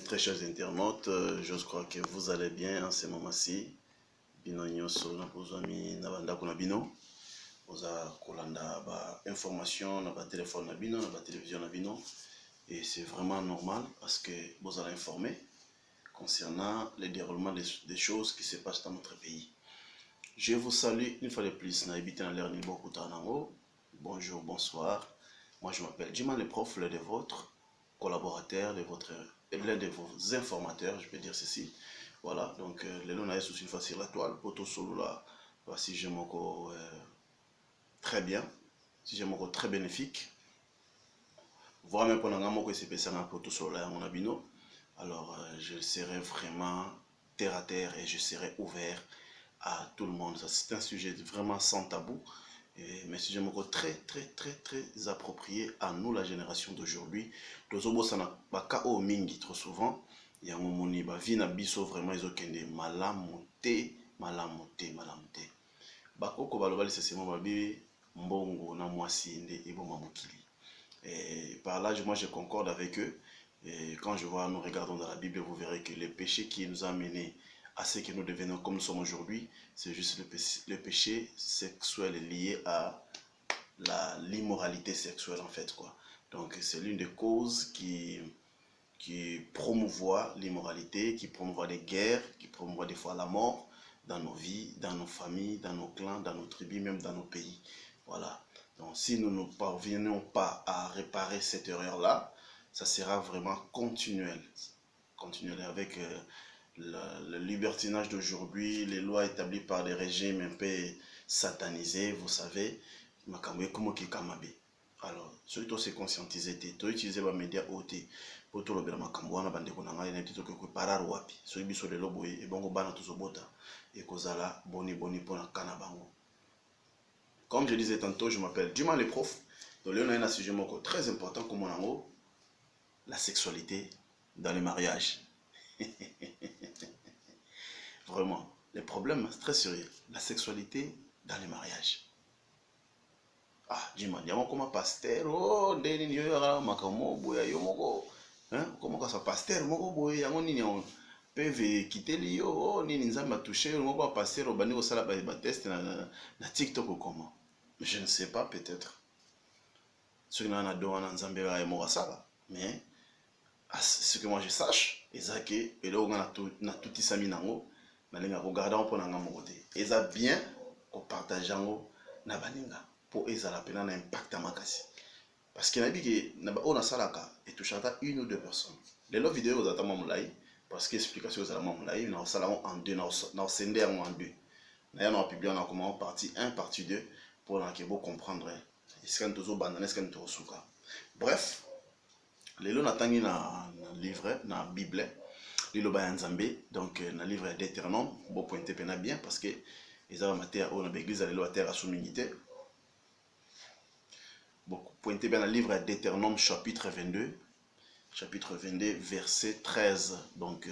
très chers internautes, je crois que vous allez bien en ce moment-ci. Bino nyonso na pozami na bandako na bino. Oza kolanda ba information na ba téléphone na bino, na ba télévision na bino. Et c'est vraiment normal parce que vous allez informer concernant le déroulement des choses qui se passent dans notre pays. Je vous salue une fois de plus. Bonjour, bonsoir. Moi je m'appelle Jima le prof, l'un de votre collaborateur, l'un de vos informateurs, je peux dire ceci. Voilà, donc les noms est sous une fois sur la toile, poto solo là, voici j'ai mon très bien, si j'ai mon très bénéfique. Voilà même pendant un que c'est passé un poto solo là mon abino. Alors je serai vraiment terre à terre et je serai ouvert à tout le monde. C'est un sujet vraiment sans tabou. Mais si je me trouve très approprié à nous, la génération d'aujourd'hui. Tozobo sana baka o mingi trop souvent. Il y a un moment où la vie na biso vraiment ils ont kende malamote. Bako ko balobali c'est moi babi mbongo na mwasi nde ebo mamukili. Et par là moi je concorde avec eux. Et quand nous regardons dans la Bible, vous verrez que le péché qui nous a menés à ce que nous devenons comme nous sommes aujourd'hui, c'est juste le péché sexuel lié à l'immoralité sexuelle en fait quoi. Donc c'est l'une des causes qui promouvoit l'immoralité, qui promouvoit des guerres, qui promouvoit des fois la mort dans nos vies, dans nos familles, dans nos clans, dans nos tribus, même dans nos pays. Voilà. Donc si nous ne parvenons pas à réparer cette erreur-là, ça sera vraiment continuel avec le libertinage d'aujourd'hui, les lois établies par des régimes un peu satanisés, vous savez, alors, surtout se conscientiser, tu utiliser les médias OT pour tout le bien makamboana bandeko na ngai na tito que parar wapi, so biso de lobo et bongo bana tuzobota et kozala boni pona kana bango. Comme je disais tantôt, je m'appelle Jima le prof. Donc là on a un sujet très important comme on a la sexualité dans le mariage. Vraiment, les problèmes très sérieux. La sexualité dans le mariage. Ah, Jima, il y a un pasteur, oh, deni yo yara makamo boya yo moko, hein, comment ça pasteur moko boya yango nini on peuvent quitter li yo, oh nini nzamba toucher yo moko pasteur obani ko sala ba test na TikTok ou comment. Je ne sais pas peut-être. Ce qui n'a do na nzambe ba mo sala, mais ce que moi je sache, c'est que et là on a tout isami nango, na linga ko garder pour nanga moko te. Eza bien ko partager ngo na baninga. Pour eza la peine un impact à makasi. Parce qu'il y a dit que on a salaka et touche à une ou deux personnes. Les autres vidéos aux attendons moulay parce que explication aux attendons moulay, nous salons en deux, nous scindé en deux. D'ailleurs on a publié en comment partie 1, partie 2 pour que vous comprendre. Est-ce qu'on toujours banane, est-ce qu'on toujours souka. Bref, les lots n'attendent na livre, na Bible, les lots bayanzambé, donc na livre d'Éternome, bon pointer pena bien parce que les avons matière on a l'église les lots à terre à souminité. Bon, pointez bien le livre d'Éternome chapitre 22, verset 13. Donc,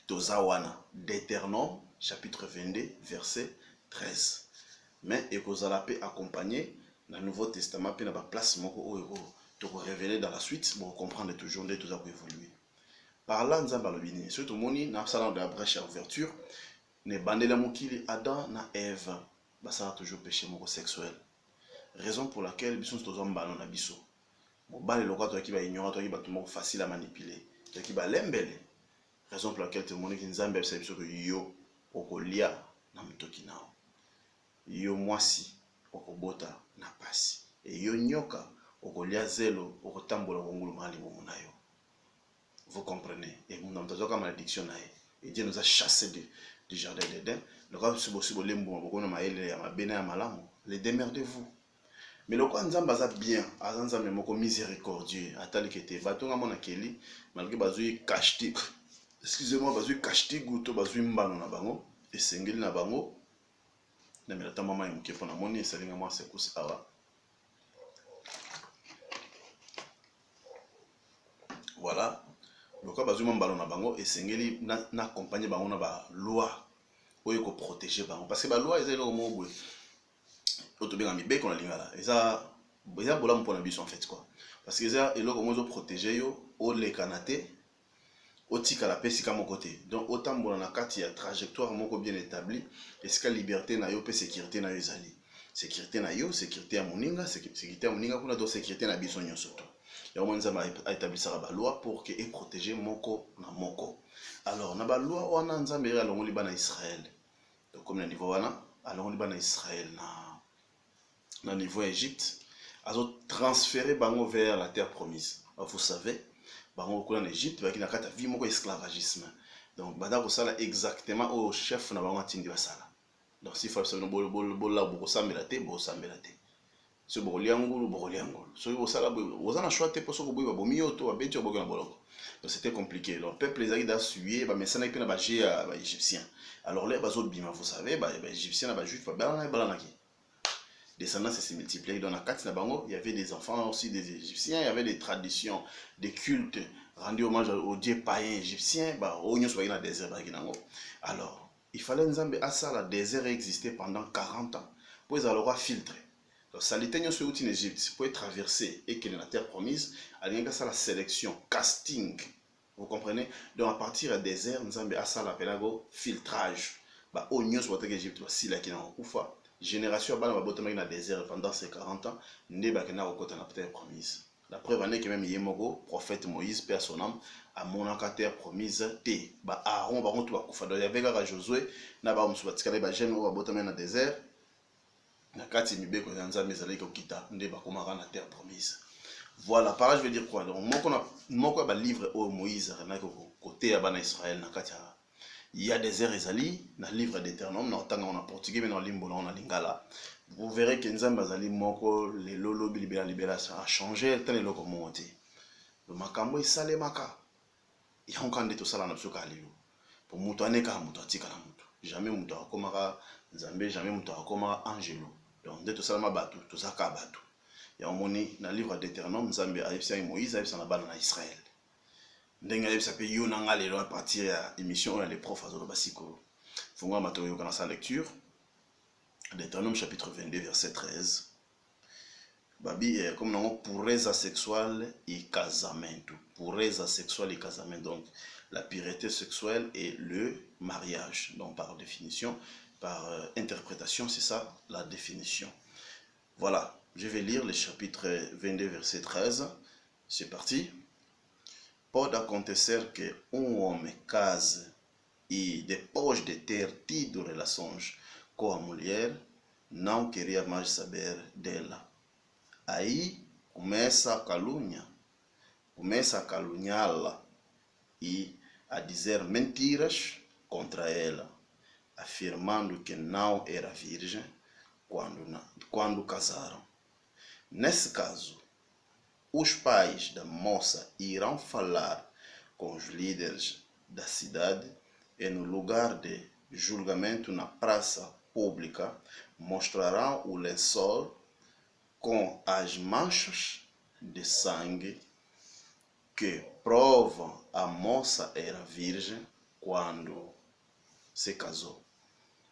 Tozawana, d'Éternome chapitre 22, verset 13. Mais, et que vous allez accompagner dans le Nouveau Testament, puis dans la place, pour révéler dans la suite, pour comprendre toujours de tout ça pour évoluer. Par là, nous avons le surtout, moni, dans salon de la brèche à ouverture, ne bandé la moukili Adam na Ève, ça a toujours péché sexuel. Raison pour laquelle biso tous en ballon na biso. Bon bal le quoi toi qui va ignorer toi qui va tout monde facile à manipuler. Toi qui va lembele. Raison pour laquelle tout le monde qui nzambe c'est biso que yo okolia na mtoki nao. Yo mwasi okobota na pasi. Et yo nyoka okolia zelo okotambola ngulu mali bomo na yo. Vous comprenez? Et mon nom comme malédiction na et Dieu nous a chassés du jardin d'Éden. Le cas c'est possible lembo bokona maele ya mabene ya malamu. Les démerdez-vous. Mais le quoi nzamba za bien, azanzambe moko miséricordieux, atali kete batonga mona keli, malgré bazui kashti. Excusez-moi, bazui kashti guto bazui mbano na bango, esengeli na bango. Na melata mama ymuke pona moni esalinga mwa sekous awa. Voilà. Le quoi bazui mbano na bango esengeli na accompagner bango na ba loi oyo ko protéger bango parce que ba loi ezali ko mo boye. Bien ami qu'on a lingala eza bola mpona biso en fait quoi parce que ça eloko mozo protéger yo o le kanate o otika la pesika mon côté. Donc autant bon na kati ya trajectoire moko bien établi, est-ce que liberté na yo pe sécurité na yo ezali. Sécurité na yo, sécurité à moninga, sécurité à moninga kuna do sécurité na biso nyonso to. Ya mo nzamba a établir ba loi pour que et protéger moko na moko. Alors na ba loi wana nzamba ya longoli bana Israël. Donc comme na niveau wana, alongoli bana Israël na niveau Égypte, azo transférer bango vers la terre promise. Vous savez, bango en Égypte, baki na kata vie moko esclavagisme. Donc bada ko sala exactement au chef na bango atindi basala. Donc si faut absolument bola boko sambela te, bo sambela te. So boko liangulu, boko liangulu. So yo sala bo zana choix te poso ko boyi ba bomi oto ba beti oboko na boloko. Donc c'était compliqué. Le peuple les a da suer ba mesana ipe na ba gé ba égyptien. Alors là bazo bima vous savez, ba égyptien na ba juif ba balana ki. Descendance se multipliait. Dans la carte il y avait des enfants aussi des Égyptiens, il y avait des traditions, des cultes rendus hommage aux dieux païens égyptiens. Alors, il fallait Nzambe à ça, le désert existait pendant 40 ans. Pour alors filtrer. Donc, ça l'était sur en Égypte pour traverser et qu'il y ait la terre promise. Il y a ça la sélection, casting. Vous comprenez? Donc, à partir du désert, Nzambe à ça l'appel filtrage. Bah, au Nyos, votre Égypte, si la qui n'a pas génération bana babotama na désert pendant ces 40 ans ne bakena kokota na terre promise. La preuve en est que même Yemoko, prophète Moïse, père son âme, a monaka terre promise te. Ba Aaron ba kontu bakufa. Donc il y avait ka Josué na ba musubatikala ba jeune babotama na désert. Na kati mibeko ya nzambe ezali kokita nde bakomaka na terre promise. Voilà, par là je veux dire quoi? Donc moko ba livre au Moïse na côté ya bana Israël na kati ya il y a des airs ezali na livre d'Éternome na otanga en portugais mais dans limbo na lingala. Vous verrez que nzamba zali moko le lolo libéra ça a changé tant le loko monté. Le makambo isale maka. Il onkande to sala na psuka lilo. Pour muto aneka muto atika na muto. Jamais muto akomaka nzambe, jamais muto akomaka angelo. Donc de to sala mabatu, to saka batu. Ya omoni na livre d'Éternome nzambe ayebisa Moïse ayebisa na bana na Israël. Ndenge ayebisa pe yo nanga lelo à partir ya émission les profs azo basiko. Funga matoyo kana sa lecture. Deutéronome chapitre 22 verset 13. Babi comme non pureza sexuelle et casamento. Pureza sexuelle et casamento. Donc la pureté sexuelle et le mariage. Donc par définition, par interprétation, c'est ça la définition. Voilà, je vais lire le chapitre 22 verset 13. C'est parti. Pode acontecer que homem case e depois de ter tido relações com a mulher, não queria mais saber dela. Aí começa a caluniá-la e a dizer mentiras contra ela, afirmando que não era virgem quando casaram. Nesse caso, os pais da moça irão falar com os líderes da cidade e no lugar de julgamento na praça pública mostrarão o lençol com as manchas de sangue que provam a moça era virgem quando se casou.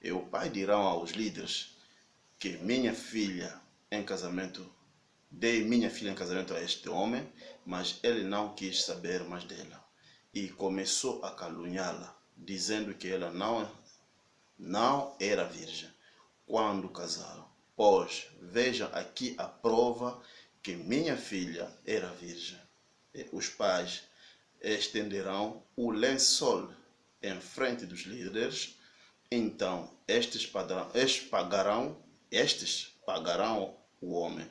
E o pai dirá aos líderes que minha filha em casamento dei minha filha em casamento a este homem, mas ele não quis saber mais dela. E começou a caluniá-la, dizendo que ela não era virgem quando casaram. Pois, vejam aqui a prova que minha filha era virgem. E os pais estenderão o lençol em frente dos líderes. Então, estes pagarão o homem.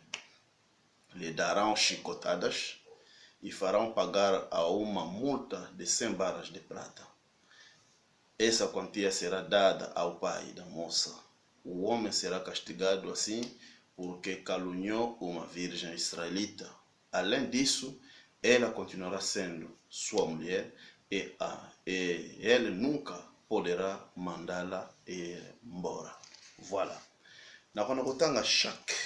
Lhe darão chicotadas e farão pagar a uma multa de 100 barras de prata. Essa quantia será dada ao pai da moça. O homem será castigado assim porque caluniou uma virgem israelita. Além disso, ela continuará sendo sua mulher e ele nunca poderá mandá-la ir embora. Voilà. Na kotanga chaque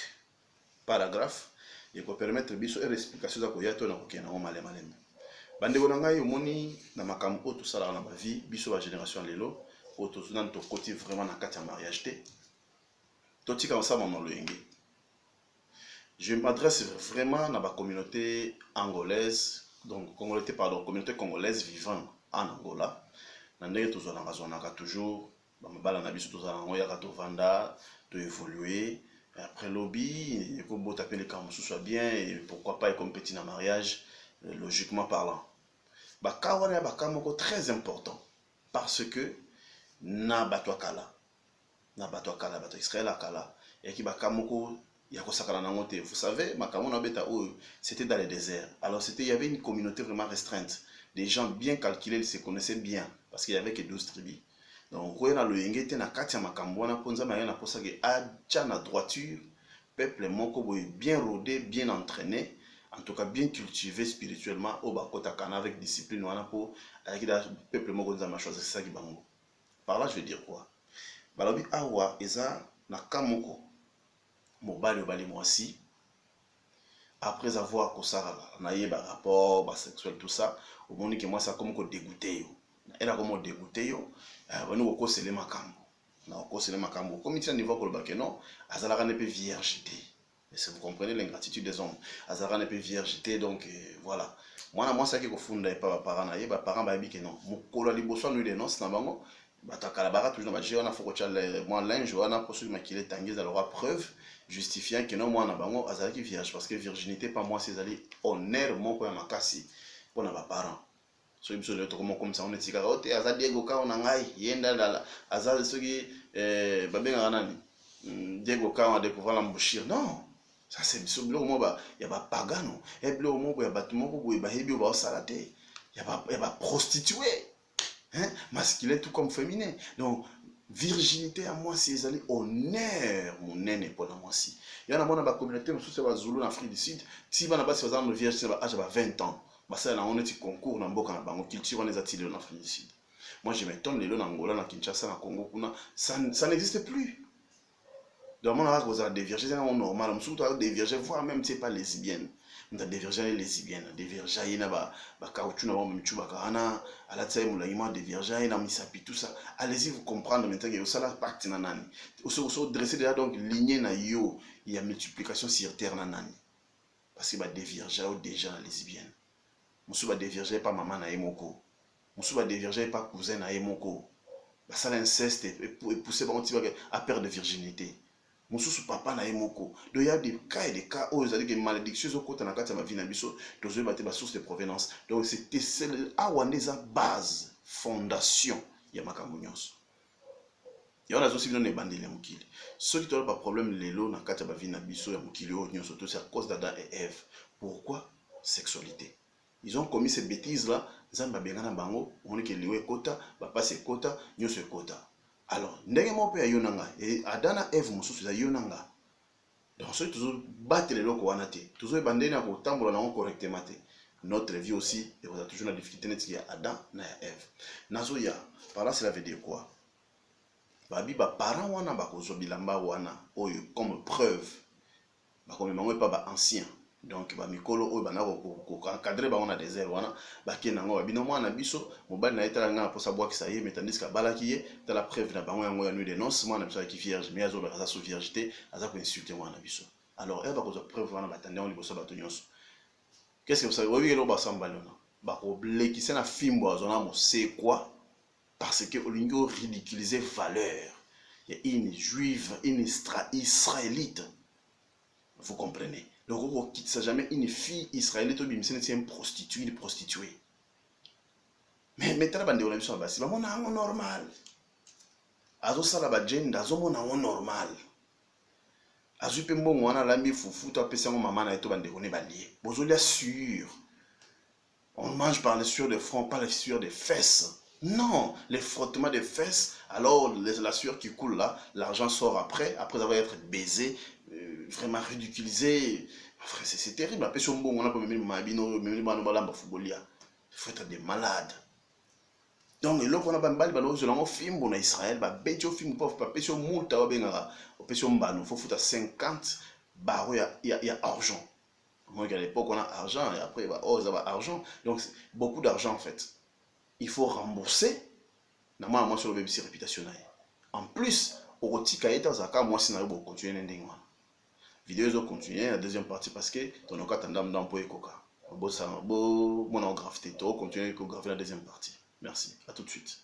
paragraphe et pour permettre biso une explication za koyato na kokena o malema malema. Bande bona ngai omoni na makambo tout ça na ba vie biso ba génération lelo auto nan to côté vraiment na kati ya mariage te. Totika osama na loyenge. Je m'adresse vraiment à la communauté angolaise, donc communauté congolaise vivante en Angola. Nandenge tozolanga toujours bamabala na biso tozala ngo yaka tovanda to évoluer après lobby et pour botaper les camps soit bien et pourquoi pas comme petit na mariage logiquement parlant. Baka wana baka moko très important parce que na bato kala bato Israël akala et qui baka moko ya kosakana nango te. Vous savez makambo na beta oyo c'était dans le désert. Alors c'était il y avait une communauté vraiment restreinte. Des gens bien calculés, ils se connaissaient bien parce qu'il y avait que 12 tribus. Donc quand on a le yengete na katia makambo na ponza ma na posa ke acha na droiture peuple moko boy bien rodé, bien entraîné, en tout cas bien cultivé spirituellement au bakota kana avec discipline wana po avec la peuple moko nza ma choisir ça ki bango. Par là je veux dire quoi? Balobi awa eza na kamoko mobali obali mwasi après avoir kosara na ye ba rapport ba sexuel tout ça au monde que moi ça comme ko dégoûté yo elle a comme dégoûté yo bani ko kosele makambo na ko kosele makambo comme il niveau ko ba que non azala ne peut viergeté. Mais si vous comprenez l'ingratitude des hommes azala ne peut viergeté donc voilà moi ça qui ko funda pas ba parents na ye ba parents ba bi que non mokolo liboso nous dénonce na bango batakala bara toujours ba jona faut que moi linge wana pour ceux qui est tangiza leur preuve justifiant que non moi na bango azalaki vierge parce que virginité pas moi c'est allé honneur moko ya makasi pour na ba parents so biso le to comme ça on est tika ote aza Diego ka on ngai yenda la aza soki babenga nani Diego ka on découvrir l'embouchure non ça c'est biso bilo mo ba ya ba pagano et bilo mo ya batu moko boy ba hebi ba salate ya ba prostituée hein masculin tout comme féminin donc virginité à moi c'est allé honneur mon nene pour moi si il y en a mon ba communauté sous c'est Zulu en Afrique du Sud si bana ba c'est dans vierge c'est ba âge 20 ans bah ça là on est concours dans mboka na bango culture on les attire en Afrique du Sud. Moi je m'étonne les en Angola na Kinshasa na Congo kuna ça n'existe plus. Donc on a cause des vierges c'est normal on surtout des vierges voire même c'est pas lesbienne. On a des vierges lesbiennes des vierges ina ba caoutchouc na ba mchuba kana ala tsaye mulanyima des vierges ina misapi tout ça. Allez-y vous comprendre maintenant que ça la pacte na nani. Au dresser déjà donc lignée na yo il y a multiplication sur terre na nani. Parce que ba des vierges déjà lesbiennes. Musuba dévierger pas maman na emoko. Musuba dévierger pas cousin na emoko. Bah ça l'inceste et pousser par un petit à perte de virginité. Mususu papa na emoko. Donc il y a des cas et des cas où ils ont des malédictions au côté na kati ma vie na biso. Donc je vais source de provenance. Donc c'était celle à waneza base fondation ya makambo nyonso. Il y a aussi bien des bandits ya mukili. Ceux qui ont pas problème lelo na kati ma vie na biso ya mukili o nyonso tout c'est à cause d'Adam et Ève. Pourquoi? Sexualité. Ils ont commis ces bêtises-là, Zamba Bengana Bango, on est que liwe kota, papa c'est kota, nyo c'est kota. Alors, ndenge mo pe yonanga, et Adana Eve mususu za yonanga. Donc, ceux toujours battre les locaux wanate, toujours bandé na ko tambola na correctement. Notre vie aussi, et vous avez toujours la difficulté net qui y a Adam na Eve. Nazo ya, par là cela veut dire quoi? Babi ba parents wana ba ko bilamba wana, oyo comme preuve. Ba comme mango pas ba ancien. Donc ba mikolo oyo bana ko cadrer ba on a désert wana ba kenango ba bino mwana biso mobali na etala nga pour savoir que ça y est tandis que balaki ye ta la preuve na bango yango ya nuit de noces mwana biso qui vierge mais azo ba sa sous virginité aza ko insulter mwana biso alors elle ba ko preuve wana batande on liboso bato nyonso qu'est-ce que vous savez oui lo ba sambalona ba ko blekisa na fimbo azona mo c'est quoi parce que olingo ridiculiser valeur il y a une juive une israélite vous comprenez. Donc, on ne quitte jamais une fille israélite, c'est une prostituée, une prostituée. Mais maintenant, on a vu ça, c'est normal. Azo sala ba gender, azo mona normal. Azo pe mbongo wana lambi fufu, to apesa ngo maman na eto bande on est balié. Bozolia sûr. On mange par les sueurs de front, pas les sueurs des fesses. Non, les frottements des fesses, alors la sueur qui coule là, l'argent sort après avoir été baisé, vraiment ridiculisé. C'est terrible. Après, si on a pas même mabino, même balamba footballia. Il faut être des malades. Donc, là, on a pas mal de gens qui film en Israël, bah, bétio film pauvre, pas pécho multa, benga, pécho mbano, faut foutre 50 barreaux, il y a argent. Moi, à l'époque, on a argent, et après, bah, oh, ça va argent. Donc, beaucoup d'argent, en fait. Il faut rembourser. Moi, sur le web, c'est réputationnel. En plus, au rotika, il y a moi, si on a continuer l'ending. Vidéo ont continué la deuxième partie parce que ton cas t'en dame dans pour écoca. Bon ça, bon monographe, tu continuer l'échographe la deuxième partie. Merci, à tout de suite.